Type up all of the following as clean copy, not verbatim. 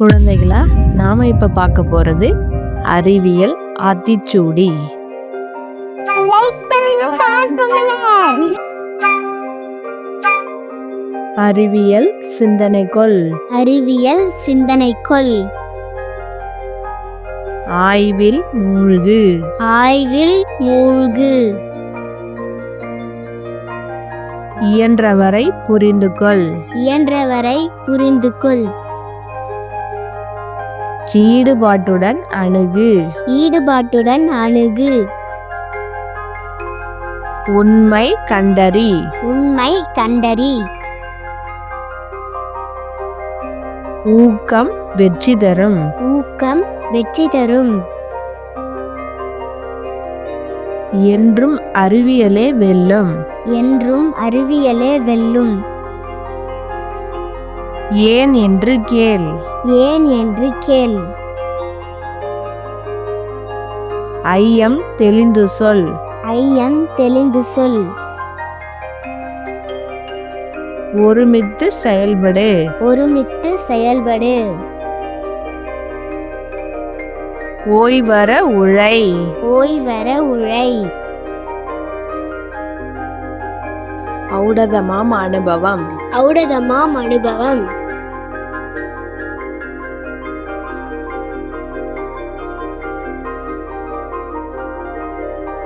குழந்தைகளா, நாம இப்ப பார்க்க போறது அறிவியல் ஆத்திச்சூடி. அறிவியல் சிந்தனைக்கொள். அறிவியல் சிந்தனைக்கொள். ஆய்வில் மூழ்கு. ஆய்வில் மூழ்கு. இயன்றவரை புரிந்து கொள். இயன்றவரை புரிந்து கொள். ஈடுபாட்டுடன் அணுகு. ஈடுபாட்டுடன் அணுகு. உண்மை கண்டறி. உண்மை கண்டறி. ஊக்கம் வெற்றி தரும். ஊக்கம் வெற்றி தரும். என்றும் அறிவியலே வெல்லும். என்றும் அறிவியலே வெல்லும். ஏன் என்று கேள். ஏன் என்று கேள். ஐயம் தெளிந்து சொல். ஐயம் தெளிந்து சொல். ஒருமித்து செயல்படு. ஒருமித்து செயல்படு. ஓய்வற உழை. ஓய்வற உழை. ஔடதமாம் அனுபவம். ஔடதமாம் அனுபவம்.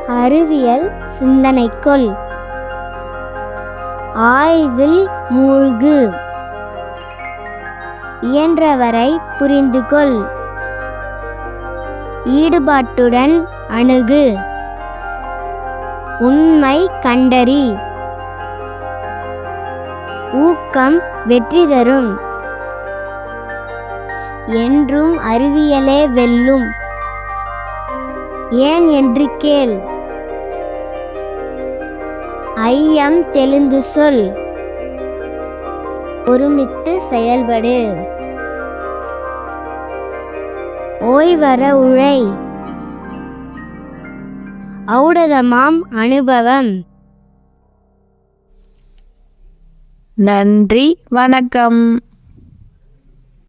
அறிவியல் சிந்தனைக்கொள். ஆய்வில் மூழ்கு. இயன்றவரை புரிந்து கொள். ஈடுபாட்டுடன் அணுகு. உண்மை கண்டறி. ஊக்கம் வெற்றி தரும். என்றும் அறிவியலே வெல்லும். ஏன் என்று கேள். ஐயம் தெளிந்து சொல். ஒருமித்து செயல்படு. ஓய்வற உழை. ஔடதமாம் அனுபவம். நன்றி, வணக்கம்.